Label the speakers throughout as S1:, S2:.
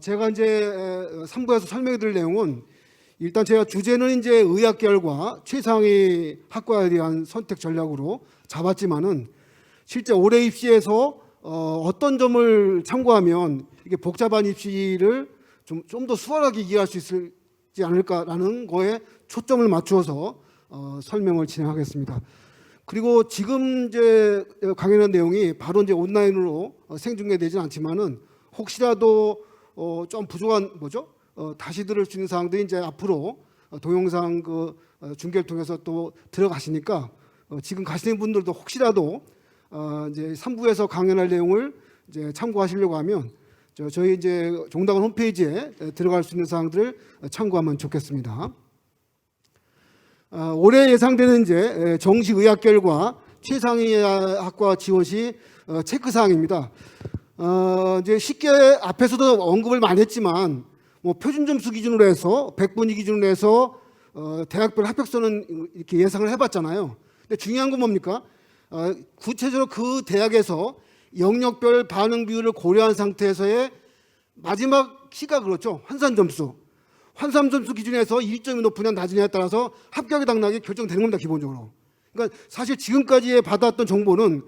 S1: 제가 이제 3부에서 설명해 드릴 내용은 일단 제가 주제는 이제 의학계열과 최상위 학과에 대한 선택 전략으로 잡았지만은 실제 올해 입시에서 어떤 점을 참고하면 이게 복잡한 입시를 좀 더 수월하게 이해할 수 있지 않을까라는 거에 초점을 맞추어서 설명을 진행하겠습니다. 그리고 지금 이제 강연한 내용이 바로 이제 온라인으로 생중계되지는 않지만은 혹시라도 좀 부족한 다시 들을 수 있는 사항들이 이제 앞으로 동영상 중계를 통해서 또 들어가시니까 지금 가시는 분들도 혹시라도 이제 3부에서 강연할 내용을 이제 참고하시려고 하면 저희 이제 종단원 홈페이지에 들어갈 수 있는 사항들을 참고하면 좋겠습니다. 올해 예상되는 이제 정시의학계열과 최상위 학과 지원 시 체크 사항입니다. 이제 쉽게 앞에서도 언급을 많이 했지만 뭐 표준 점수 기준으로 해서 100분위 기준으로 해서 대학별 합격선은 이렇게 예상을 해봤잖아요. 근데 중요한 건 뭡니까? 구체적으로 그 대학에서 영역별 반응 비율을 고려한 상태에서의 마지막 시가 그렇죠. 환산 점수 기준에서 1점이 높으냐 낮으냐에 따라서 합격의 당락이 결정되는 겁니다. 기본적으로. 그러니까 사실 지금까지 받았던 정보는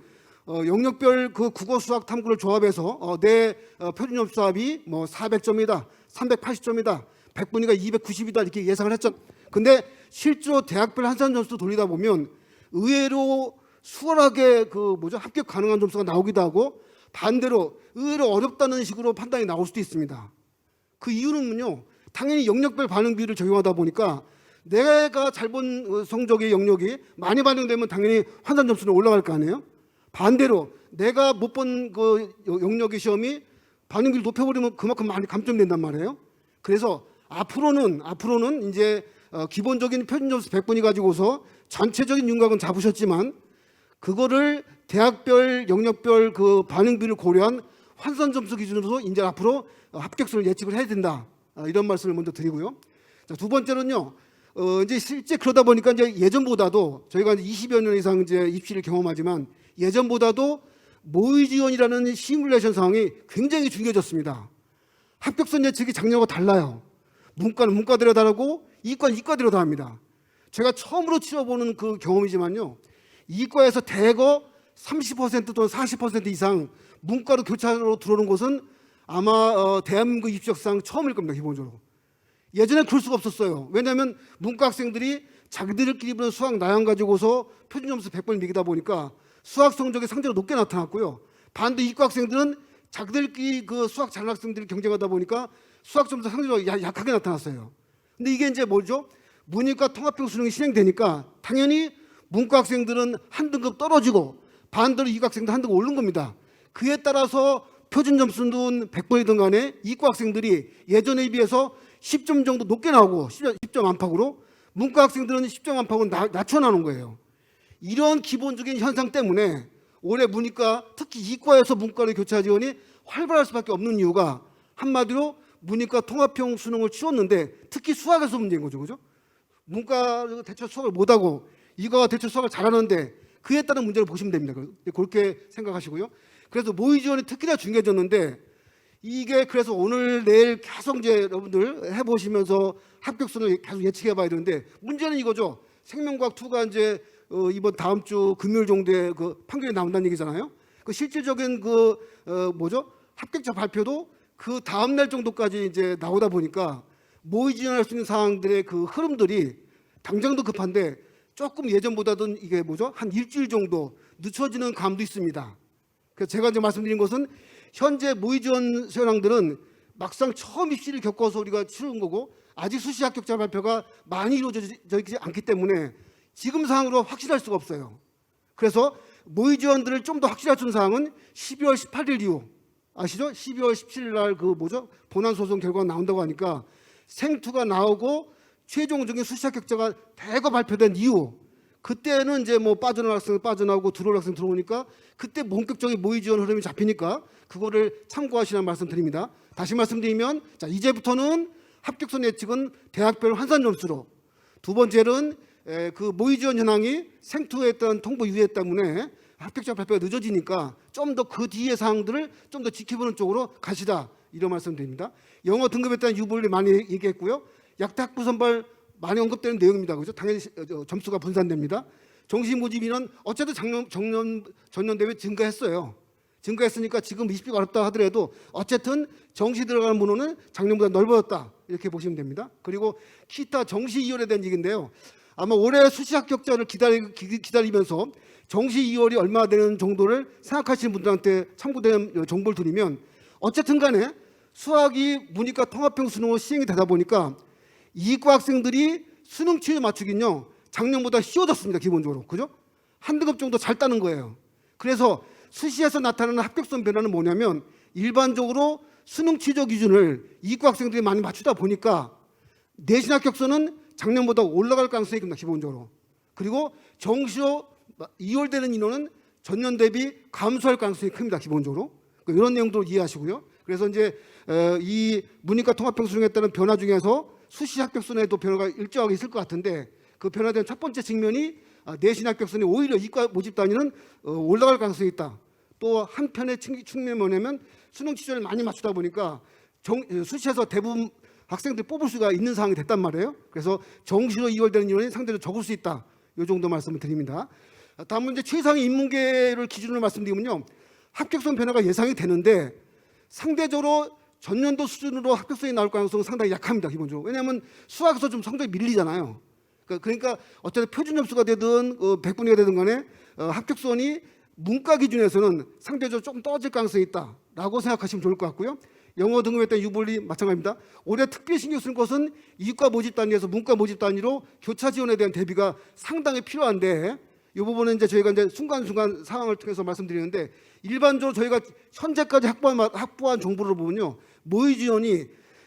S1: 영역별 그 국어 수학 탐구를 조합해서 내 표준 점수 합이 뭐 400점이다 380점이다 100분위가 290이다 이렇게 예상을 했죠. 근데 실제로 대학별 환산 점수 돌리다 보면 의외로 수월하게 합격 가능한 점수가 나오기도 하고 반대로 의외로 어렵다는 식으로 판단이 나올 수도 있습니다. 그 이유는요, 당연히 영역별 반응 비율을 적용하다 보니까 내가 잘 본 성적의 영역이 많이 반영되면 당연히 환산 점수는 올라갈 거 아니에요. 반대로 내가 못 본 그 영역의 시험이 반응 비율 높여버리면 그만큼 많이 감점된단 말이에요. 그래서 앞으로는 이제 기본적인 표준 점수 100분위 가지고서 전체적인 윤곽은 잡으셨지만 그거를 대학별 영역별 그 반응 비율을 고려한 환산 점수 기준으로 이제 앞으로 합격수를 예측을 해야 된다. 이런 말씀을 먼저 드리고요. 자, 두 번째는요. 이제 실제 그러다 보니까 이제 예전보다도 저희가 이제 20여 년 이상 이제 입시를 경험하지만 예전보다도 모의 지원이라는 시뮬레이션 상황이 굉장히 중요해졌습니다. 합격선 예측이 작년과 달라요. 문과는 문과대로 다르고 이과는 이과대로 다릅니다. 제가 처음으로 치러보는 그 경험이지만요. 이과에서 대거 30% 또는 40% 이상 문과로 교차로 들어오는 곳은 아마 대한민국 입시역상 처음일 겁니다. 기본적으로. 예전에 그럴 수가 없었어요. 왜냐하면 문과 학생들이 자기들끼리 보는 수학 나양 가지고서 표준 점수 100번을 매기다 보니까 수학 성적이 상대로 높게 나타났고요. 반대 이과 학생들은 자기들끼리 그 수학 잘하는 학생들이 경쟁하다 보니까 수학 점수 상대로 약하게 나타났어요. 근데 이게 이제 뭐죠? 문이과 통합형 수능이 진행되니까 당연히 문과 학생들은 한 등급 떨어지고 반대로 이과 학생들 한 등급 오른 겁니다. 그에 따라서 표준 점수는 100번이든 간에 이과 학생들이 예전에 비해서 10점 정도 높게 나오고 10점 안팎으로 문과 학생들은 10점 안팎으로 낮춰 나오는 거예요. 이런 기본적인 현상 때문에 올해 문이과 특히 이과에서 문과로 교차 지원이 활발할 수밖에 없는 이유가 한마디로 문이과 통합형 수능을 치렀는데 특히 수학에서 문제인 거죠. 그죠? 문과 대체 수학을 못하고 이과가 대체 수학을 잘하는데 그에 따른 문제를 보시면 됩니다. 그렇게 생각하시고요. 그래서 모의 지원이 특히나 중요해졌는데 이게 그래서 오늘 내일 계속 이제 여러분들 해보시면서 합격선을 계속 예측해 봐야 되는데 문제는 이거죠. 생명과학 2가 이제 이번 다음 주 금요일 정도에 그 판결이 나온다는 얘기잖아요. 그 실질적인 합격자 발표도 그 다음 날 정도까지 이제 나오다 보니까 모의 지원할 수 있는 사항들의 그 흐름들이 당장도 급한데 조금 예전보다는 이게 한 일주일 정도 늦춰지는 감도 있습니다. 그래서 제가 이제 말씀드린 것은 현재 모의 지원 현황들은 막상 처음 입시를 겪어서 우리가 치른 거고 아직 수시 합격자 발표가 많이 이루어지지 않기 때문에 지금 상황으로 확실할 수가 없어요. 그래서 모의 지원들을 좀 더 확실할 수 있는 사항은 12월 18일 이후 아시죠? 12월 17일 날 본안 소송 결과가 나온다고 하니까 생투가 나오고 최종적인 수시 합격자가 대거 발표된 이후 그때는 이제 빠져나올 학생 빠져나오고 들어올 학생 들어오니까 그때 본격적인 모의 지원 흐름이 잡히니까 그거를 참고하시라는 말씀 드립니다. 다시 말씀드리면 자, 이제부터는 합격선 예측은 대학별 환산 점수로 두 번째는 그 모의 지원 현황이 생투에 했던 통보 유예 때문에 합격자 발표가 늦어지니까 좀 더 그 뒤의 사항들을 좀 더 지켜보는 쪽으로 가시다. 이런 말씀드립니다. 영어 등급에 대한 유불리 많이 얘기했고요. 약대 학부 선발 많이 언급되는 내용입니다. 그죠? 당연히 점수가 분산됩니다. 정시 모집 인원 어쨌든 전년 대비 증가했어요. 증가했으니까 지금 20비가 어렵다 하더라도 어쨌든 정시 들어가는 문호는 작년보다 넓어졌다 이렇게 보시면 됩니다. 그리고 기타 정시 이월에 대한 얘기인데요. 아마 올해 수시 합격자를 기다리면서 정시 이월이 얼마 되는 정도를 생각하시는 분들한테 참고되는 정보를 드리면 어쨌든 간에 수학이 문이과 통합형 수능으로 시행이 되다 보니까 이과 학생들이 수능 취재 맞추긴요 작년보다 쉬워졌습니다. 기본적으로. 그죠? 한 등급 정도 잘 따는 거예요. 그래서 수시에서 나타나는 합격선 변화는 뭐냐면 일반적으로 수능 취재 기준을 이과 학생들이 많이 맞추다 보니까 내신 합격선은 작년보다 올라갈 가능성이 큽니다. 기본적으로. 그리고 정시로 이월되는 인원은 전년 대비 감소할 가능성이 큽니다. 기본적으로. 이런 내용도 이해하시고요. 그래서 이제 이 문이과 통합형 수능에 따른 변화 중에서 수시 합격선에도 변화가 일정하게 있을 것 같은데 그 변화된 첫 번째 측면이 내신 합격선이 오히려 이과 모집 단위는 올라갈 가능성이 있다. 또 한편의 측면이 뭐냐면 수능 취준을 많이 맞추다 보니까 수시에서 대부분 학생들이 뽑을 수가 있는 상황이 됐단 말이에요. 그래서 정시로 이월되는 인원이 상대적으로 적을 수 있다. 이 정도 말씀을 드립니다. 다음은 이제 최상위 인문계를 기준으로 말씀드리면요. 합격선 변화가 예상이 되는데 상대적으로 전년도 수준으로 합격선이 나올 가능성은 상당히 약합니다. 기본적으로. 왜냐하면 수학에서 좀 성적이 밀리잖아요. 그러니까 어쨌든 표준 점수가 되든 100분위가 되든 간에 합격선이 문과 기준에서는 상대적으로 조금 떨어질 가능성이 있다라고 생각하시면 좋을 것 같고요. 영어 등급에 따른 유불리 마찬가지입니다. 올해 특별히 신경 쓸 것은 이과 모집 단위에서 문과 모집 단위로 교차 지원에 대한 대비가 상당히 필요한데 이 부분은 이제 저희가 이제 순간순간 상황을 통해서 말씀드리는데 일반적으로 저희가 현재까지 확보한 정보를 보면요. 모의 지원이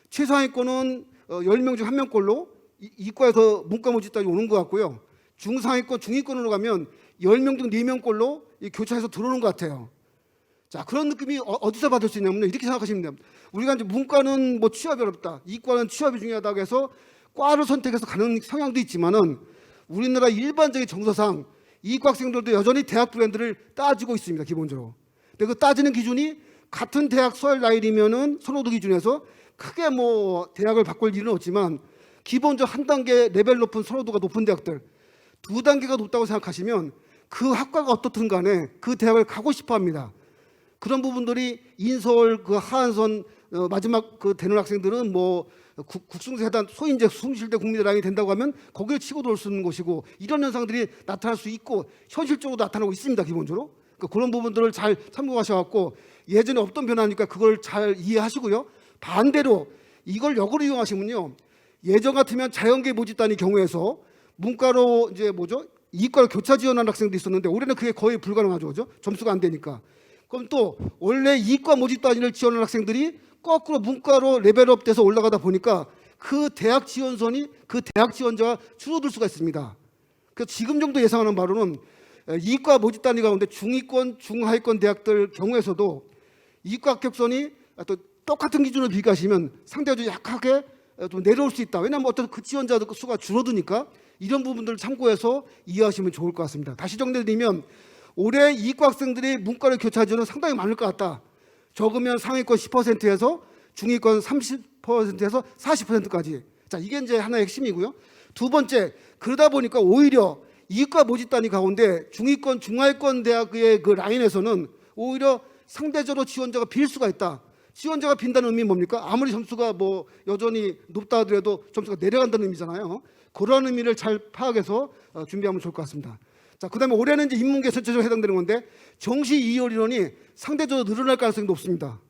S1: 최상위권은 10명 중 1명꼴로 이과에서 문과 모집 단위 오는 것 같고요. 중상위권, 중위권으로 가면 10명 중 4명꼴로 이 교차해서 들어오는 것 같아요. 자, 그런 느낌이 어디서 받을 수 있냐면 이렇게 생각하시면 됩니다. 우리가 이제 문과는 뭐 취업이 어렵다, 이과는 취업이 중요하다고 해서 과를 선택해서 가는 성향도 있지만은 우리나라 일반적인 정서상 이과 학생들도 여전히 대학 브랜드를 따지고 있습니다. 기본적으로. 근데 그 따지는 기준이 같은 대학 수학 라인이면은 선호도 기준에서 크게 뭐 대학을 바꿀 일은 없지만 기본적으로 한 단계 레벨 높은 선호도가 높은 대학들, 두 단계가 높다고 생각하시면 그 학과가 어떻든 간에 그 대학을 가고 싶어 합니다. 그런 부분들이 인서울 그 하한선 마지막 그 되는 학생들은 뭐 국승세 해단 소위 이제 숭실대 국민대랑이 된다고 하면 거기를 치고 돌 수 있는 것이고 이런 현상들이 나타날 수 있고 현실적으로 나타나고 있습니다. 기본적으로. 그러니까 그런 부분들을 잘 참고하셔갖고 예전에 없던 변화니까 그걸 잘 이해하시고요. 반대로 이걸 역으로 이용하시면요. 예전 같으면 자연계 모집단위 경우에서 문과로 이제 뭐죠? 이과로 교차 지원하는 학생도 있었는데 올해는 그게 거의 불가능하죠. 그죠? 점수가 안 되니까. 그럼 또 원래 이과 모집 단위를 지원하는 학생들이 거꾸로 문과로 레벨업 돼서 올라가다 보니까 그 대학 지원선이 그 대학 지원자가 줄어들 수가 있습니다. 그래서 지금 정도 예상하는 바로는 이과 모집 단위 가운데 중위권, 중하위권 대학들 경우에서도 이과 합격선이 또 똑같은 기준으로 비교하시면 상대적으로 약하게 좀 내려올 수 있다. 왜냐하면 어떤 그 지원자들 수가 줄어드니까 이런 부분들을 참고해서 이해하시면 좋을 것 같습니다. 다시 정리드리면 올해 이과 학생들이 문과를 교차 지원은 상당히 많을 것 같다. 적으면 상위권 10%에서 중위권 30%에서 40%까지. 자, 이게 이제 하나의 핵심이고요. 두 번째, 그러다 보니까 오히려 이과 모집 단위 가운데 중위권, 중하위권 대학의 그 라인에서는 오히려 상대적으로 지원자가 빌 수가 있다. 지원자가 빈다는 의미는 뭡니까? 아무리 점수가 뭐 여전히 높다 하더라도 점수가 내려간다는 의미잖아요. 그런 의미를 잘 파악해서 준비하면 좋을 것 같습니다. 자, 그 다음에 올해는 이제 인문계 전체적으로 해당되는 건데 정시 이월 인원이 상대적으로 늘어날 가능성이 높습니다.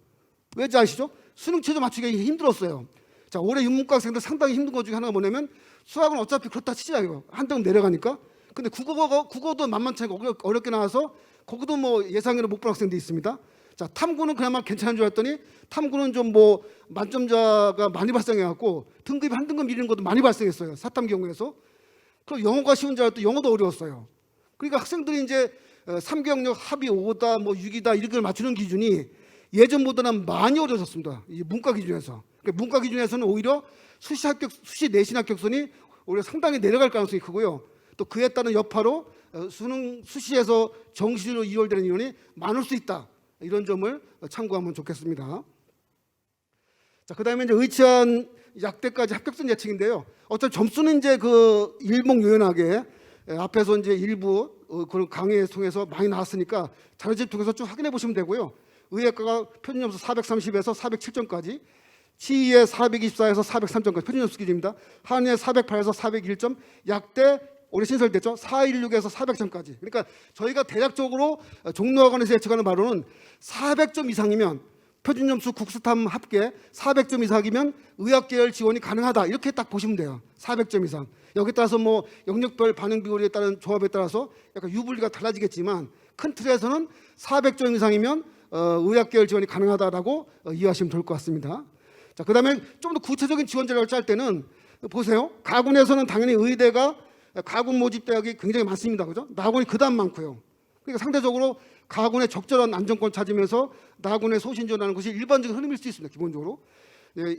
S1: 왜지 아시죠? 수능 최저 맞추기가 힘들었어요. 자, 올해 인문과 학생들 상당히 힘든 것 중에 하나가 뭐냐면 수학은 어차피 그렇다 치자 이거 한 등 내려가니까. 근데 국어도 만만치 않게 어렵게 나와서 거기도 뭐 예상외로 못 본 학생들이 있습니다. 자, 탐구는 그나마 괜찮은 줄 알았더니 탐구는 좀 뭐 만점자가 많이 발생해갖고 등급이 한 등급 미리는 것도 많이 발생했어요. 사탐 경우에서. 그리고 영어가 쉬운 줄 알았더니 영어도 어려웠어요. 그러니까 학생들이 이제 3교역력 합이 5다 뭐 6이다 이렇게 맞추는 기준이 예전보다는 많이 어려졌습니다. 이 문과 기준에서. 그러니까 문과 기준에서는 오히려 수시 내신 합격선이 오히려 상당히 내려갈 가능성이 크고요. 또 그에 따른 여파로 수시에서 정시로 이월되는 인원이 많을 수 있다. 이런 점을 참고하면 좋겠습니다. 자, 그다음에 이제 의치한 약대까지 합격선 예측인데요. 어차피 점수는 이제 그 일목요연하게 앞에서 이제 일부 그런 강의 통해서 많이 나왔으니까 자료집 통해서 쭉 확인해 보시면 되고요. 의예과가 표준점수 430에서 407점까지, 치의에 424에서 403점까지 표준점수 기준입니다. 한의에 408에서 401점, 약대 올해 신설됐죠. 416에서 400점까지. 그러니까 저희가 대략적으로 종로학원에서 예측하는 바로는 400점 이상이면 표준점수 국수탐 합계 400점 이상이면 의학계열 지원이 가능하다. 이렇게 딱 보시면 돼요. 400점 이상. 여기에 따라서 뭐 영역별 반응 비율에 따른 조합에 따라서 약간 유불리가 달라지겠지만 큰 틀에서는 400점 이상이면 의학계열 지원이 가능하다라고 이해하시면 좋을 것 같습니다. 자, 그다음에 좀 더 구체적인 지원 전략을 짤 때는 보세요. 가군에서는 당연히 의대가 가군 모집 대학이 굉장히 많습니다. 그죠? 나군이 그다음 많고요. 그러니까 상대적으로 가군의 적절한 안정권 찾으면서 나군의 소신 지원하는 것이 일반적인 흐름일 수 있습니다. 기본적으로.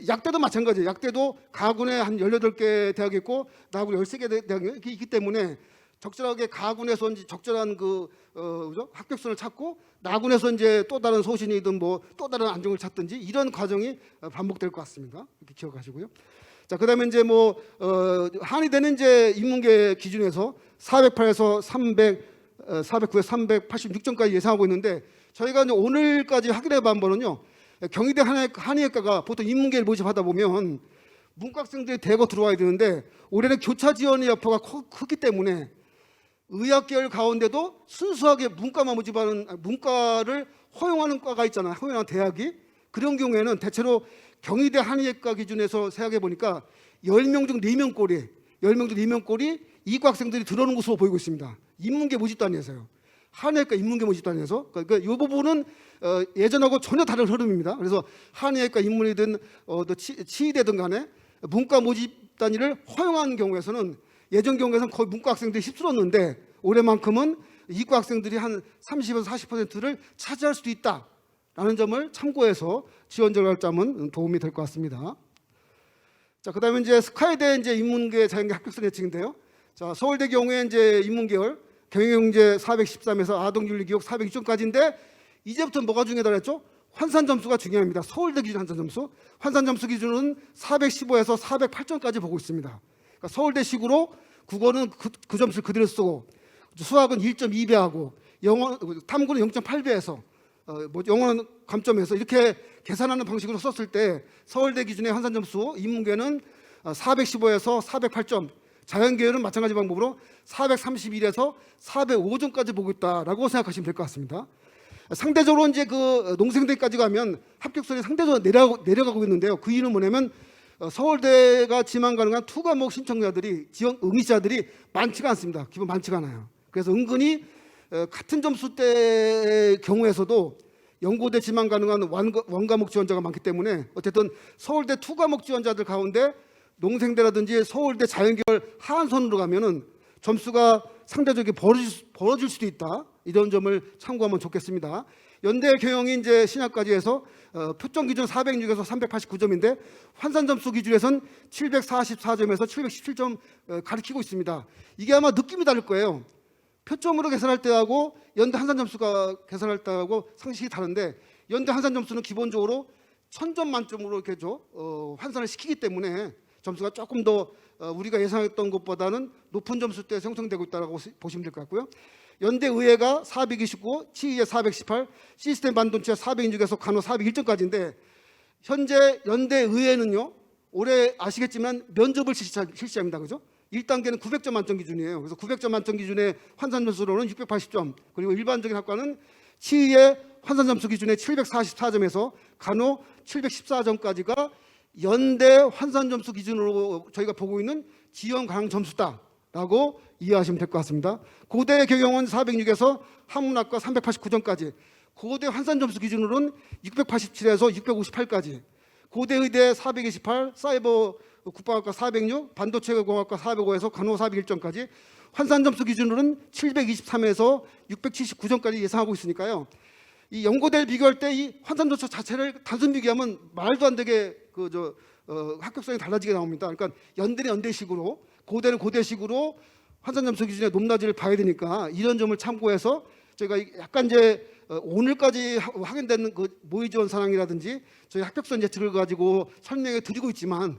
S1: 약대도 마찬가지예요. 약대도 가군에 한 18개 대학이 있고 나군에 13개 대학이 있기 때문에 적절하게 가군에서 이제 적절한 그죠? 합격선을 찾고 나군에서 이제 또 다른 소신이든 뭐 또 다른 안정을 찾든지 이런 과정이 반복될 것 같습니다. 이렇게 기억하시고요. 자, 그다음에 이제 뭐 한의대는 이제 인문계 기준에서 408에서 409에서 386점까지 예상하고 있는데 저희가 이제 오늘까지 확인해 본 바로는요. 경희대 한의학과가 보통 인문계를 모집하다 보면 문과 학생들이 대거 들어와야 되는데 올해는 교차 지원의 여파가 크기 때문에 의학계열 가운데도 순수하게 문과만 모집하는 문과를 허용하는 과가 있잖아요. 허용하는 대학이. 그런 경우에는 대체로 경희대 한의학과 기준에서 생각해 보니까 10명 중 4명꼴이 10명 중 4명꼴이 이과 학생들이 들어오는 것으로 보이고 있습니다. 인문계 모집단에서요. 한의학과 인문계 모집단에서. 그러니까 이 부분은 예전하고 전혀 다른 흐름입니다. 그래서 한의학과 인문이든 치의대든 간에 문과 모집 단위를 허용한 경우에서는 예전 경우에서는 거의 문과 학생들이 휩쓸었는데 올해만큼은 이과 학생들이 한 30에서 40%를 차지할 수도 있다라는 점을 참고해서 지원 전략을 짜면 도움이 될 것 같습니다. 자, 그다음에 이제 스카이대 이제 인문계 자연계 합격선 예측인데요. 자, 서울대 경우에 이제 인문계열 경영경제 413에서 아동윤리 기억 402점까지인데 이제부터 뭐가 중요하다 그랬죠? 환산 점수가 중요합니다. 서울대 기준 환산 점수. 환산 점수 기준은 415에서 408점까지 보고 있습니다. 그러니까 서울대식으로 국어는 그 점수를 그대로 쓰고 수학은 1.2배하고 영어 탐구는 0.8배에서 영어는 감점해서 이렇게 계산하는 방식으로 썼을 때 서울대 기준의 환산 점수 인문계는 415에서 408점, 자연계열은 마찬가지 방법으로 431에서 405점까지 보고 있다라고 생각하시면 될 것 같습니다. 상대적으로 이제 그 농생대까지 가면 합격선이 상대적으로 내려가고 있는데요. 그 이유는 뭐냐면 서울대가 지망 가능한 2과목 신청자들이 지원 응시자들이 많지가 않습니다. 기본 많지가 않아요. 그래서 은근히 같은 점수대의 경우에서도 연고대 지망 가능한 원과목 지원자가 많기 때문에 어쨌든 서울대 2과목 지원자들 가운데 농생대라든지 서울대 자연계열 하한선으로 가면은 점수가 상대적으로 벌어질 수도 있다. 이런 점을 참고하면 좋겠습니다. 연대 경영이 이제 신약까지 해서 표점 기준 406에서 389점인데 환산 점수 기준에서는 744점에서 717점 가리키고 있습니다. 이게 아마 느낌이 다를 거예요. 표점으로 계산할 때하고 연대 환산 점수가 계산할 때하고 상식이 다른데 연대 환산 점수는 기본적으로 1000점 만점으로 이렇게 환산을 시키기 때문에 점수가 조금 더 우리가 예상했던 것보다는 높은 점수대에 형성되고 있다고 보시면 될 것 같고요. 연대 의예가 429, 치의에 418, 시스템 반도체 406에서 간호 401점까지인데 현재 연대 의예는요 올해 아시겠지만 면접을 실시합니다. 그죠? 1단계는 900점 만점 기준이에요. 그래서 900점 만점 기준의 환산 점수로는 680점, 그리고 일반적인 학과는 치의의 환산 점수 기준의 744점에서 간호 714점까지가 연대 환산 점수 기준으로 저희가 보고 있는 지원 가능 점수다라고 이해하시면 될 것 같습니다. 고대 경영은 406에서 한문학과 389점까지, 고대 환산 점수 기준으로는 687에서 658까지, 고대의대 428, 사이버 국방학과 406, 반도체공학과 405에서 간호 401점까지, 환산 점수 기준으로는 723에서 679점까지 예상하고 있으니까요. 이 연고대를 비교할 때 이 환산 점수 자체를 단순 비교하면 말도 안 되게 합격선이 달라지게 나옵니다. 그러니까 연대는 연대식으로, 고대는 고대식으로 환산 점수 기준의 높낮이를 봐야 되니까 이런 점을 참고해서 저희가 약간 이제 오늘까지 확인되는 그 모의 지원 사항이라든지 저희 합격선 예측을 가지고 설명해 드리고 있지만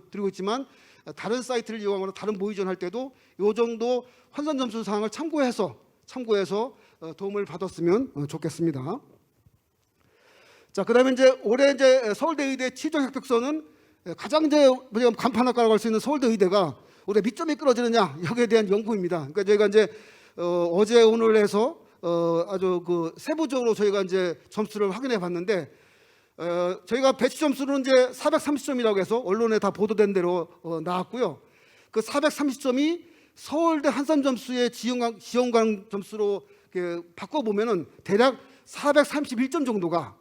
S1: 다른 사이트를 이용하거나 다른 모의 지원할 때도 이 정도 환산 점수 사항을 참고해서 도움을 받았으면 좋겠습니다. 자, 그다음에 이제 올해 이제 서울대 의대 최종 합격선은 가장 이제 간판학과라고 할 수 있는 서울대 의대가 올해 몇 점이 끌어지느냐 여기에 대한 연구입니다. 그러니까 저희가 이제 어제 오늘 해서 아주 그 세부적으로 저희가 이제 점수를 확인해 봤는데 저희가 배치 점수는 이제 430점이라고 해서 언론에 다 보도된 대로 나왔고요. 그 430점이 서울대 한산 점수의 지원관 점수로 바꿔 보면은 대략 431점 정도가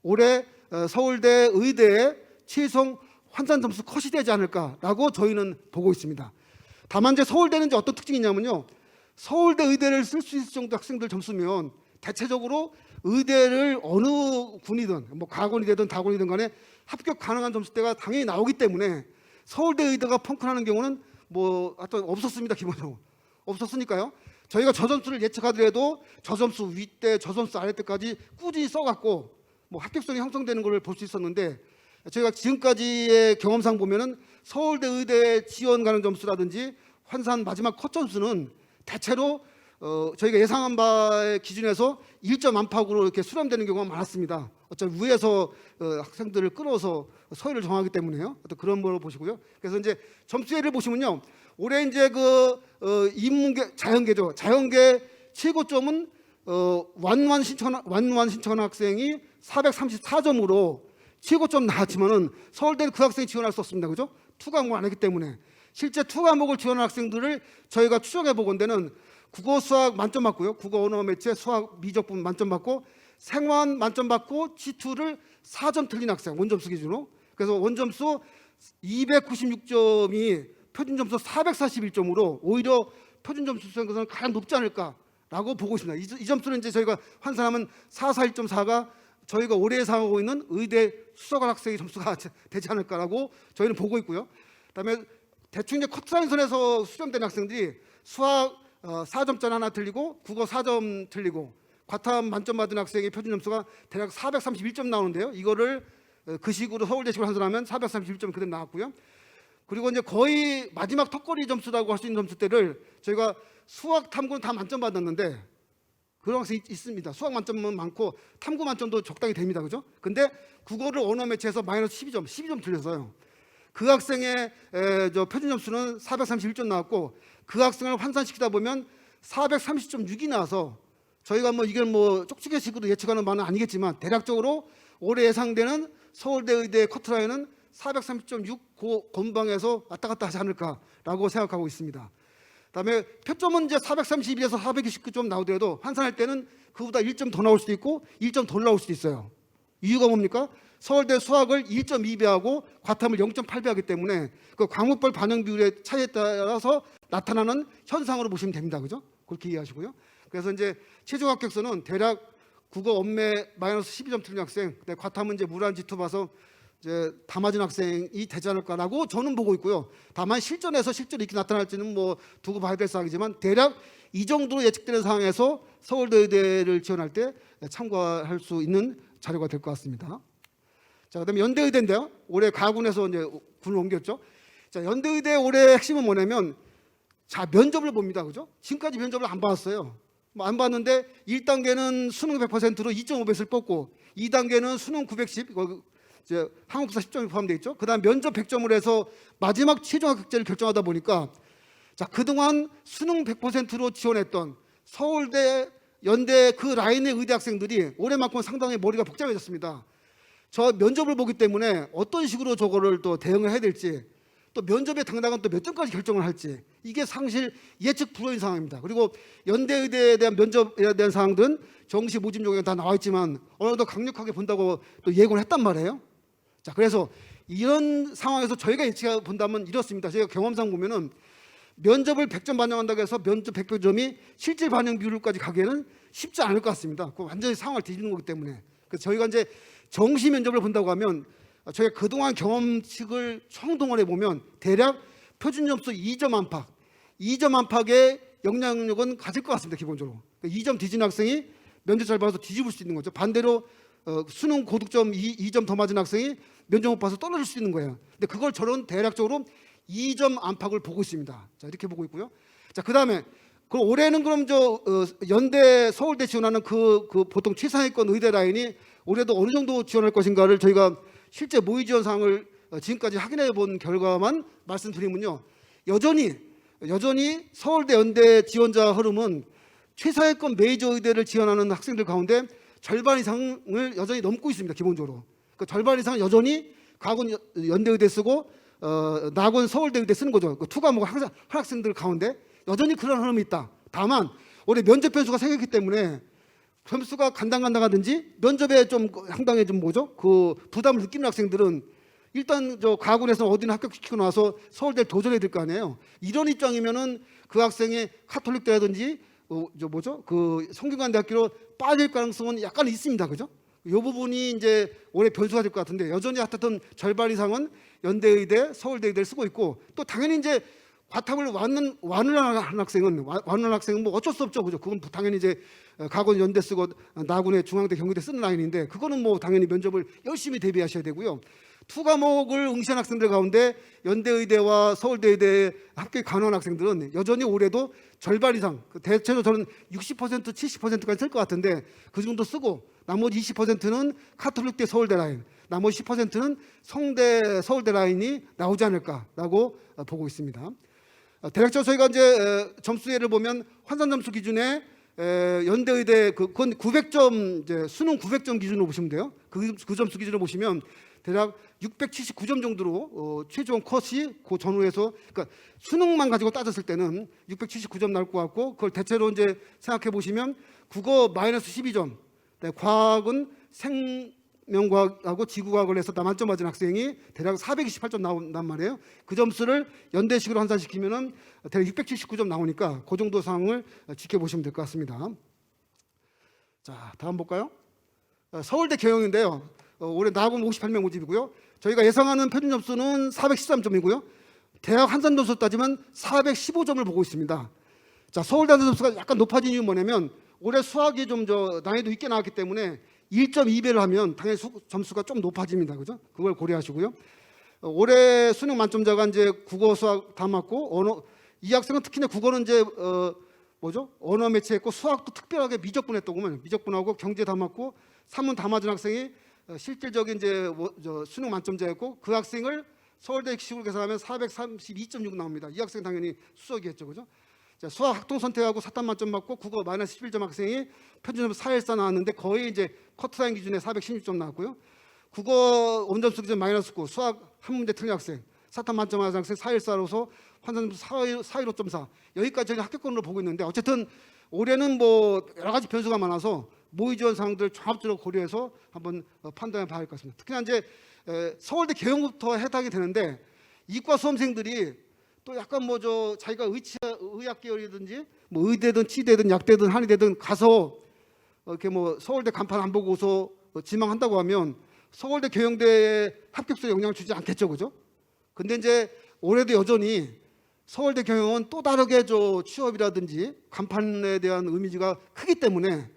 S1: 올해 서울대 의대의 최종 환산 점수 컷이 되지 않을까라고 저희는 보고 있습니다. 다만 이제 서울대는 이제 어떤 특징이 있냐면요. 서울대 의대를 쓸 수 있을 정도 학생들 점수면 대체적으로 의대를 어느 군이든 뭐 가군이 되든 다군이든 간에 합격 가능한 점수대가 당연히 나오기 때문에 서울대 의대가 펑크나는 경우는 뭐 하여튼 없었습니다. 기본적으로 없었으니까요. 저희가 저 점수를 예측하더라도 저 점수 윗대 저 점수 아랫대까지 꾸준히 써갖고 뭐 합격성이 형성되는 걸 볼 수 있었는데 저희가 지금까지의 경험상 보면은 서울대 의대 지원 가능 점수라든지 환산 마지막 컷 점수는 대체로 저희가 예상한 바의 기준에서 1점 안팎으로 이렇게 수렴되는 경우가 많았습니다. 어차피 위에서 학생들을 끌어서 서열을 정하기 때문에요. 어떤 그런 걸로 보시고요. 그래서 이제 점수예를 보시면요, 올해 이제 인문계 자연계죠. 자연계 최고점은 완완 신청한 학생이 434점으로 최고점 나왔지만은 서울대는 그 학생이 지원할 수 없습니다. 그죠? 투 과목을 안 했기 때문에 실제 투 과목을 지원한 학생들을 저희가 추적해 보건대는 국어 수학 만점 받고요. 국어 언어 매체 수학 미적 부분 만점 받고 생활 만점 받고 G2를 4점 틀린 학생 원점수 기준으로. 그래서 원점수 296점이 표준 점수 441점으로 오히려 표준 점수 수준에서는 가장 높지 않을까라고 보고 있습니다. 이 점수는 이제 저희가 환산하면 441.4가 저희가 올해 예상하고 있는 의대 수석관 학생의 점수가 되지 않을까라고 저희는 보고 있고요. 그다음에 대충 이제 커트라인선에서 수렴된 학생들이 수학 4점짜리 하나 틀리고 국어 4점 틀리고 과탐 만점 받은 학생의 표준 점수가 대략 431점 나오는데요. 이거를 그 식으로 서울대식으로 환산하면 431점 그대로 나왔고요. 그리고 이제 거의 마지막 턱걸이 점수라고 할 수 있는 점수대를 저희가 수학 탐구는 다 만점 받았는데 그런 학생이 있습니다. 수학 만점은 많고 탐구 만점도 적당히 됩니다. 그죠? 근데 국어를 언어 매체에서 마이너스 12점 틀려서요. 그 학생의 표준 점수는 431점 나왔고 그 학생을 환산시키다 보면 430.6이 나와서 저희가 뭐 이게 뭐 쪽지게식으로 예측하는 바는 아니겠지만 대략적으로 올해 예상되는 서울대 의대 커트라인은 430.6 건방에서 왔다 갔다 하지 않을까라고 생각하고 있습니다. 그다음에 표점은 이제 432에서 429점 나오더라도 환산할 때는 그보다 1점 더 나올 수도 있고 1점 덜 나올 수도 있어요. 이유가 뭡니까? 서울대 수학을 1.2배하고 과탐을 0.8배하기 때문에 그 과목별 반영 비율의 차이에 따라서 나타나는 현상으로 보시면 됩니다. 그죠? 그렇게 이해하시고요. 그래서 이제 최종 합격선은 대략 국어 엄매 마이너스 12점 틀린 학생, 과탐은 이제 무란 G2 봐서 이제 다 맞은 학생이 되지 않을까라고 저는 보고 있고요. 다만 실전에서 실제로 이렇게 나타날지는 뭐 두고 봐야 될 사항이지만 대략 이 정도로 예측되는 상황에서 서울대 의대를 지원할 때 참고할 수 있는 자료가 될 것 같습니다. 자, 그다음에 연대의대인데요. 올해 가군에서 이제 군을 옮겼죠. 자, 연대의대 올해 핵심은 뭐냐면 자 면접을 봅니다. 그죠? 지금까지 면접을 안 받았어요. 뭐 안 봤는데 1단계는 수능 100%로 2.5배를 뽑고 2단계는 수능 910 이제 한국사 10점이 포함되어 있죠. 그다음 면접 100점을 해서 마지막 최종 합격자를 결정하다 보니까 자 그동안 수능 100%로 지원했던 서울대, 연대 그 라인의 의대 학생들이 올해만큼 상당히 머리가 복잡해졌습니다. 저 면접을 보기 때문에 어떤 식으로 저거를 또 대응을 해야 될지 또 면접의 당락은 또 몇 점까지 결정을 할지 이게 상실 예측 불허인 상황입니다. 그리고 연대 의대에 대한 면접에 대한 사항들은 정시 모집 요건에 다 나와 있지만 어느 정도 강력하게 본다고 또 예고를 했단 말이에요. 자, 그래서 이런 상황에서 저희가 예측해 본다면 이렇습니다. 저희가 경험상 보면은 면접을 100점 반영한다고 해서 면접 100점이 실질 반영 비율까지 가기에는 쉽지 않을 것 같습니다. 그 완전히 상황을 뒤집는 거기 때문에. 그래서 저희가 이제 정시 면접을 본다고 하면 저희가 그동안 경험칙을 총동원해 보면 대략 표준 점수 2점 안팎, 2점 안팎의 영향력은 가질 것 같습니다. 기본적으로 2점 뒤진 학생이 면접 잘 봐서 뒤집을 수 있는 거죠. 반대로 수능 고득점 2점 더 맞은 학생이 면접 못 봐서 떨어질 수 있는 거예요. 근데 그걸 저는 대략적으로 2점 안팎을 보고 있습니다. 자, 이렇게 보고 있고요. 자, 그다음에 그럼 올해는 그럼 연대 서울대 지원하는 그 보통 최상위권 의대 라인이 올해도 어느 정도 지원할 것인가를 저희가 실제 모의 지원 사항을 지금까지 확인해 본 결과만 말씀드리면요. 여전히 서울대 연대 지원자 흐름은 최상위권 메이저 의대를 지원하는 학생들 가운데 절반 이상을 여전히 넘고 있습니다. 기본적으로. 그 절반 이상은 여전히 가군 연대의대 쓰고 낙원 서울대의대 쓰는 거죠. 그 투 과목 학생들 가운데 여전히 그런 흐름이 있다. 다만 올해 면접 변수가 생겼기 때문에 점수가 간당간당하든지 면접에 좀 상당히 좀 그 부담을 느끼는 학생들은 일단 가군에서 어디나 합격시키고 나서 서울대를 도전해야 될 거 아니에요. 이런 입장이면은 그 학생이 카톨릭대라든지 그 성균관대학교로 빠질 가능성은 약간 있습니다. 그죠? 이 부분이 이제 올해 변수가 될 것 같은데 여전히 하여튼 절반 이상은 연대의대, 서울대의대를 쓰고 있고 또 당연히 이제 과탐을 완을 하는 학생은 뭐 어쩔 수 없죠. 그죠? 그건 당연히 이제 가군 연대 쓰고 나군의 중앙대, 경희대 쓰는 라인인데 그거는 뭐 당연히 면접을 열심히 대비하셔야 되고요. 투 과목을 응시한 학생들 가운데 연대의대와 서울대의대에 합격이 가능한 학생들은 여전히 올해도 절반 이상, 대체로 저는 60%, 70%까지 쓸 것 같은데 그 정도 쓰고 나머지 20%는 카톨릭대 서울대 라인, 나머지 10%는 성대 서울대 라인이 나오지 않을까라고 보고 있습니다. 대략적으로 저희가 이제 점수예를 보면 환산 점수 기준에 연대의대 그건 900점 이제 수능 900점 기준으로 보시면 돼요. 그 점수 기준으로 보시면 대략 679점 정도로 최종 컷이 그 전후에서 그러니까 수능만 가지고 따졌을 때는 679점 나올 것 같고 그걸 대체로 이제 생각해 보시면 국어 마이너스 12점, 과학은 생명과학하고 지구과학을 해서 만점 맞은 학생이 대략 428점 나온단 말이에요. 그 점수를 연대식으로 환산시키면은 대략 679점 나오니까 그 정도 상황을 지켜보시면 될 것 같습니다. 자, 다음 볼까요? 서울대 경영인데요. 올해 나고는 58명 모집이고요. 저희가 예상하는 표준 점수는 413점이고요. 대학 환산 점수 따지면 415점을 보고 있습니다. 자, 서울대 환산 점수가 약간 높아진 이유는 뭐냐면 올해 수학이 좀 난이도 있게 나왔기 때문에 1.2배를 하면 당연히 점수가 좀 높아집니다. 그죠? 그걸 고려하시고요. 올해 수능 만점자가 이제 국어, 수학 다 맞고 언어 이 학생은 특히나 국어는 이제 언어 매체했고 수학도 특별하게 미적분했더구만. 미적분하고 경제 다 맞고 산문 다 맞은 학생이 실질적인 이제 수능 만점자였고 그 학생을 서울대 식으로 계산하면 432.6 나옵니다. 이 학생 당연히 수석이겠죠, 그죠? 자, 수학 학동 선택하고 사탐 만점 맞고 국어 마이너스 11점 학생이 표준점수 414 나왔는데 거의 이제 커트라인 기준에 416점 나왔고요. 국어 원점수 기준 마이너스 9, 수학 한 문제 틀린 학생, 사탐 만점 맞은 학생 414로서 환산점수 415.4 여기까지 저희가 합격권으로 보고 있는데 어쨌든 올해는 뭐 여러 가지 변수가 많아서 모의 지원 사항들 종합적으로 고려해서 한번 판단해 봐야 할 것 같습니다. 특히나 이제 서울대 경영부터 해당이 되는데 이과 수험생들이 또 약간 자기가 의학 계열이든지 뭐 의대든 치대든 약대든 한의대든 가서 이렇게 서울대 간판 안 보고서 지망한다고 하면 서울대 경영대에 합격수에 영향을 주지 않겠죠, 그죠? 근데 이제 올해도 여전히 서울대 경영은 또 다르게 취업이라든지 간판에 대한 이미지가 크기 때문에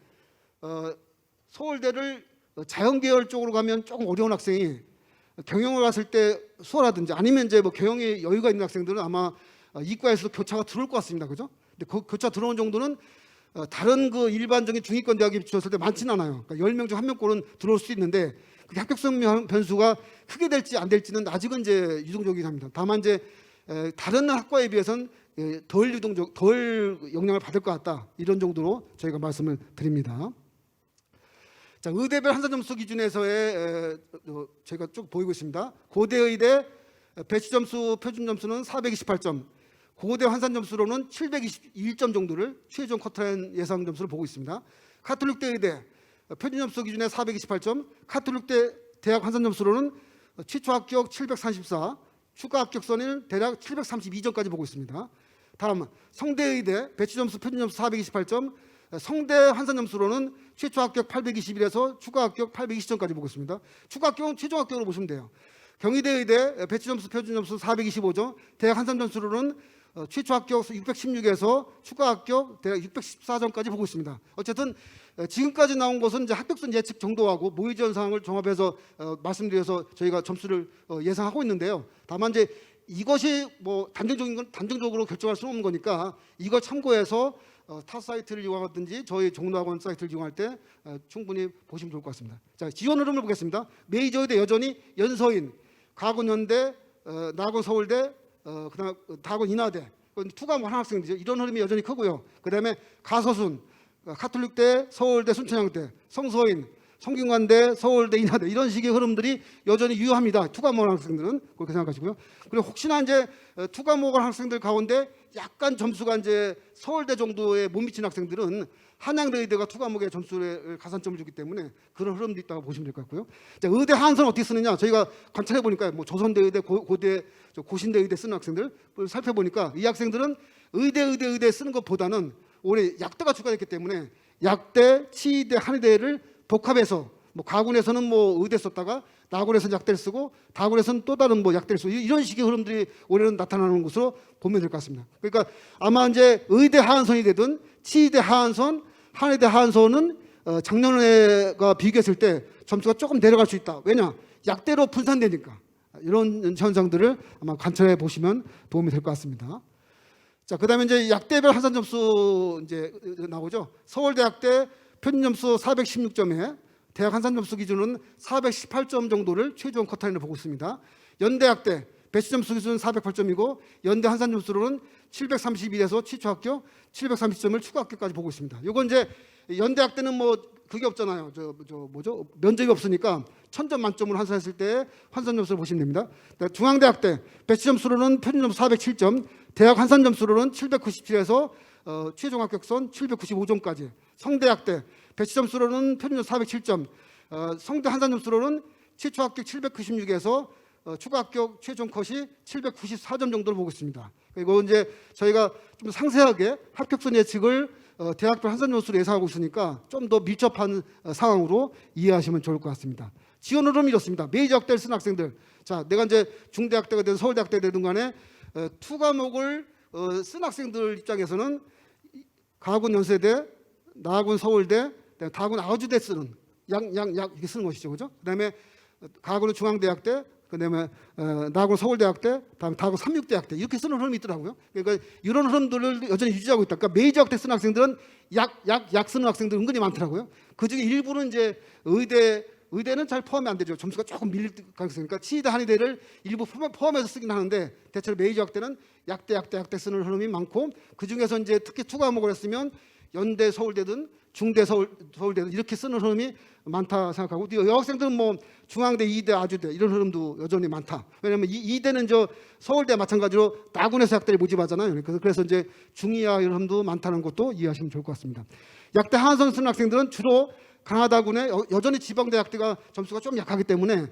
S1: 서울대를 자연계열 쪽으로 가면 조금 어려운 학생이 경영을 갔을 때 수어라든지 아니면 이제 경영에 여유가 있는 학생들은 아마 이과에서도 교차가 들어올 것 같습니다. 그죠? 근데 그 교차 들어오는 정도는 다른 그 일반적인 중위권 대학에 비추었을 때 많지는 않아요. 그러니까 10명 중 1명꼴은 들어올 수 있는데 그게 합격성 변수가 크게 될지 안 될지는 아직은 이제 유동적이긴 합니다. 다만 이제 다른 학과에 비해서는 덜 영향을 받을 것 같다. 이런 정도로 저희가 말씀을 드립니다. 자, 의대별 환산 점수 기준에서의 저희가 쭉 보이고 있습니다. 고대의대 배치 점수 표준 점수는 428점, 고대 환산 점수로는 721점 정도를 최종 커트라인 예상 점수를 보고 있습니다. 카톨릭대 의대 표준 점수 기준에 428점, 카톨릭대 대학 환산 점수로는 최초 합격 734, 추가 합격선을 대략 732점까지 보고 있습니다. 다음 성대의대 배치 점수 표준 점수 428점, 성대 환산 점수로는 최초 합격 821에서 추가 합격 820점까지 보고 있습니다. 추가 합격은 최종 합격으로 보시면 돼요. 경희대의대 배치 점수 표준 점수 425점, 대학 환산 점수로는 최초 합격 616에서 추가 합격 대략 614점까지 보고 있습니다. 어쨌든 지금까지 나온 것은 이제 합격선 예측 정도하고 모의 지원 사항을 종합해서 말씀드려서 저희가 점수를 예상하고 있는데요. 다만 이제 이것이 뭐 단정적으로 결정할 수는 없는 거니까 이걸 참고해서 타 사이트를 이용하든지 저희 종로학원 사이트를 이용할 때 충분히 보시면 좋을 것 같습니다. 자, 지원 흐름을 보겠습니다. 메이저 의대 여전히 연서인, 가군연대, 나고서울대, 그다음 다군 인하대, 투과목 한 학생들이죠. 이런 흐름이 여전히 크고요. 그다음에 가서순, 카톨릭대, 서울대, 순천향대, 성서인, 성균관대, 서울대, 인하대 이런 식의 흐름들이 여전히 유효합니다. 투과목 학생들은 그렇게 생각하시고요. 그리고 혹시나 이제 투과목 학생들 가운데 약간 점수가 이제 서울대 정도에 못 미친 학생들은 한양대 의대가 투과목의 점수에 가산점을 주기 때문에 그런 흐름도 있다고 보시면 될 것 같고요. 자, 의대 하한선 어떻게 쓰느냐? 저희가 관찰해 보니까 뭐 조선대 의대, 고대, 고신대 의대 쓰는 학생들 살펴보니까 이 학생들은 의대 쓰는 것보다는 올해 약대가 추가됐기 때문에 약대, 치의대, 한의대를 복합해서 뭐 가군에서는 뭐 의대 썼다가 나군에서는 약대를 쓰고 다군에서는 또 다른 뭐 약대를 쓰고 이런 식의 흐름들이 올해는 나타나는 것으로 보면 될 것 같습니다. 그러니까 아마 이제 의대 하한선이 되든 치의대 하한선, 한의대 하한선은 작년에가 비교했을 때 점수가 조금 내려갈 수 있다. 왜냐? 약대로 분산되니까. 이런 현상들을 아마 관찰해 보시면 도움이 될 것 같습니다. 자, 그다음에 이제 약대별 한산 점수 이제 나오죠. 서울대학대 평균 점수 416점에 대학 한산 점수 기준은 418점 정도를 최종 커트라인으로 보고 있습니다. 연대학대 배치 점수 기준은 408점이고 연대 한산 점수로는 731에서 취초 합격, 730점을 추가 합격까지 보고 있습니다. 이건 이제 연대학대는 뭐 그게 없잖아요. 뭐죠? 면접이 없으니까 1000점 만점으로 환산했을 때 환산 점수를 보시면 됩니다. 중앙대학대 배치 점수로는 평균 점수 407점, 대학 환산 점수로는 797에서 최종 합격선 795점까지. 성대학대 배치 점수로는 평균 점수 407점, 성대 한산 점수로는 최초 합격 796에서 추가 합격 최종 컷이 794점 정도를 보고 있습니다. 그리고 이제 저희가 좀 상세하게 합격선 예측을 대학별 한산 점수로 예상하고 있으니까 좀 더 밀접한 상황으로 이해하시면 좋을 것 같습니다. 지원 흐름이 이렇습니다. 메이저 학대를 쓴 학생들, 자, 내가 이제 중대학대가 되든 서울대학대가 되든 간에 투 과목을 쓴 학생들 입장에서는 가군 연세대, 나군 서울대, 다군 아주대 쓰는 약 이렇게 쓰는 것이죠, 그죠? 그다음에 가군은 중앙대학대, 그다음에 나군 서울대학대, 다음 다군 삼육대학대 이렇게 쓰는 흐름이 있더라고요. 그러니까 이런 흐름들을 여전히 유지하고 있다. 그러니까 메이저 학대 쓰는 학생들은 약 쓰는 학생들 은근히 많더라고요. 그 중에 일부는 이제 의대는 잘 포함이 안 되죠. 점수가 조금 밀릴 가능성이. 그러니까 치의대 한의대를 일부 포함해서 쓰긴 하는데 대체로 메이저 학대는 약대 쓰는 흐름이 많고 그 중에서 이제 특히 투 과목을 했으면 연대 서울대든 중대 서울대든 이렇게 쓰는 흐름이 많다 생각하고 여학생들은 뭐 중앙대, 이대, 아주대 이런 흐름도 여전히 많다. 왜냐하면 이대는 저 서울대 마찬가지로 나군에서 약대를 모집하잖아요. 그래서 이제 중이하 이런 흐름도 많다는 것도 이해하시면 좋을 것 같습니다. 약대 하한선 쓰는 학생들은 주로 가나다군에 여전히 지방대학대가 점수가 좀 약하기 때문에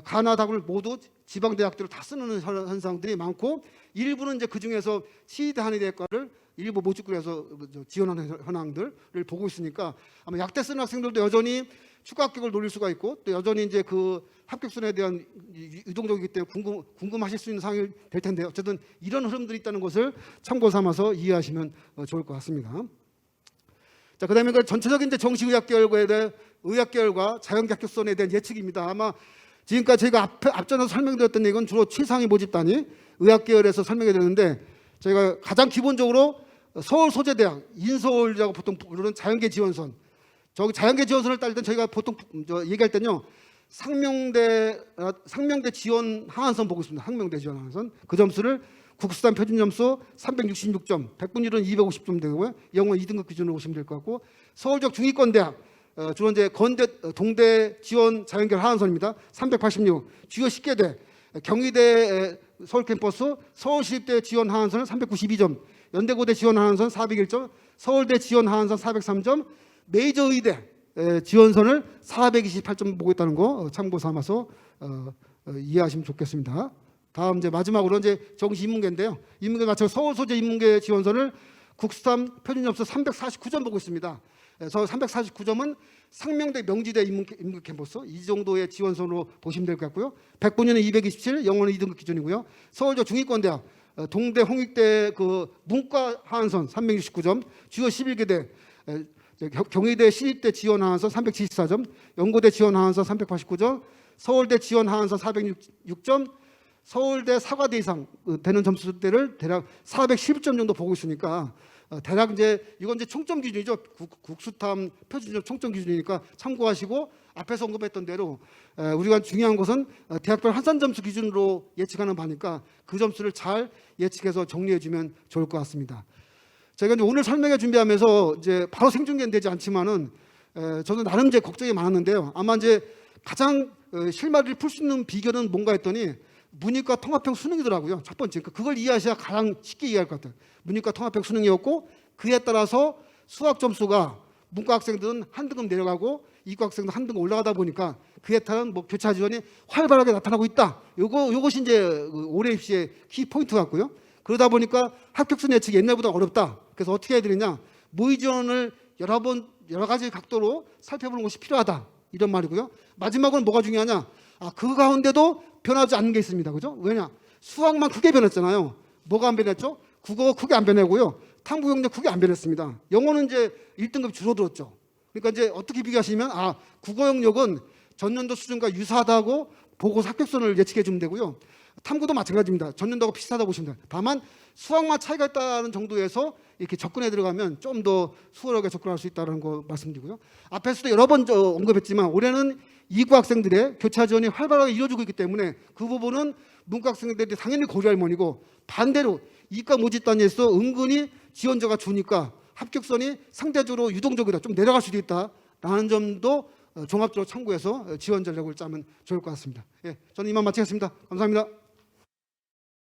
S1: 가나다군을 모두 지방대학대로 다 쓰는 현상들이 많고 일부는 이제 그 중에서 치의대 한의대과를 일부 모집구에서 지원하는 현황들을 보고 있으니까 아마 약대 쓰는 학생들도 여전히 추가 합격을 노릴 수가 있고 또 여전히 이제 그 합격선에 대한 유동적이기 때문에 궁금하실 수 있는 상황이 될 텐데 어쨌든 이런 흐름들이 있다는 것을 참고 삼아서 이해하시면 좋을 것 같습니다. 자, 그다음에 그 전체적인 이제 정시 의학계열과에 대한 의학계열과 자연계 합격선에 대한 예측입니다. 아마 지금까지 저희가 앞전에서 설명드렸던 얘기는 주로 최상위 모집단이 의학계열에서 설명해 드렸는데 저희가 가장 기본적으로 서울소재대학, 인서울이라고 보통 부르는 자연계 지원선, 저기 자연계 지원선을 따질 때 저희가 보통 얘기할 때는요 상명대 지원 하한선 보고 있습니다. 상명대 지원 하한선 그 점수를 국수단 표준 점수 366점, 백분율은 250점 되고요. 영어 2등급 기준으로 보시면 될 것 같고 서울적 중위권대학 주로 이제 건대, 동대 지원 자연계 하한선입니다. 386, 주요 10개대, 경희대 서울 캠퍼스, 서울시립대 지원 하한선은 392점, 연대고대 지원 하한선 401점, 서울대 지원 하한선 403점, 메이저 의대 지원선을 428점 보고 있다는 거 참고 삼아서 이해하시면 좋겠습니다. 다음 이제 마지막으로 이제 정시 인문계인데요. 인문계 마찬가지로 서울 소재 인문계 지원선을 국수탐 표준 점수 349점 보고 있습니다. 그래서 349점은 상명대 명지대 인문계 캠퍼스 이 정도의 지원선으로 보시면 될 것 같고요. 백분위는 227, 영어는 2등급 기준이고요. 서울대 중위권대학, 동대 홍익대 그 문과 하한선 369점, 주요 11개대, 경희대 신입대 지원 하한선 374점, 연고대 지원 하한선 389점, 서울대 지원 하한선 406점, 서울대 사과대 이상 되는 점수대를 대략 411점 정도 보고 있으니까 대략 이건 총점 기준이죠. 국수탐 표준점 총점 기준이니까 참고하시고, 앞에서 언급했던 대로 우리가 중요한 것은 대학별 한산 점수 기준으로 예측하는 바니까 그 점수를 잘 예측해서 정리해주면 좋을 것 같습니다. 제가 오늘 설명회 준비하면서 바로 생중계는 되지 않지만은 저는 나름 걱정이 많았는데요. 아마 가장 실마리를 풀 수 있는 비결은 뭔가 했더니 문이과 통합형 수능이더라고요. 첫 번째. 그걸 이해하셔야 가장 쉽게 이해할 것 같아요. 문이과 통합형 수능이었고, 그에 따라서 수학 점수가 문과 학생들은 한 등급 내려가고 이과 학생들은 한 등급 올라가다 보니까 그에 따른 교차 지원이 활발하게 나타나고 있다. 요것이 올해 입시의 키 포인트 같고요. 그러다 보니까 합격순 예측이 옛날보다 어렵다. 그래서 어떻게 해야 되느냐? 모의 지원을 여러 가지 각도로 살펴보는 것이 필요하다. 이런 말이고요. 마지막으로 뭐가 중요하냐? 그 가운데도 변하지 않는 게 있습니다. 그죠? 왜냐? 수학만 크게 변했잖아요. 뭐가 안 변했죠? 국어가 크게 안 변하고요. 탐구 영역 크게 안 변했습니다. 영어는 1등급이 줄어들었죠. 그러니까 어떻게 비교하시면 국어 영역은 전년도 수준과 유사하다고 보고 합격선을 예측해 주면 되고요. 탐구도 마찬가지입니다. 전년도하고 비슷하다고 보시면 돼요. 다만 수학만 차이가 있다는 정도에서 이렇게 접근해 들어가면 좀 더 수월하게 접근할 수 있다는 거 말씀드리고요. 앞에서도 여러 번 언급했지만 올해는 이과 학생들의 교차 지원이 활발하게 이루어지고 있기 때문에 그 부분은 문과 학생들이 당연히 고려할 문이고, 반대로 이과 모집 단위에서 은근히 지원자가 주니까 합격선이 상대적으로 유동적이다, 좀 내려갈 수도 있다라는 점도 종합적으로 참고해서 지원 전략을 짜면 좋을 것 같습니다. 저는 이만 마치겠습니다. 감사합니다.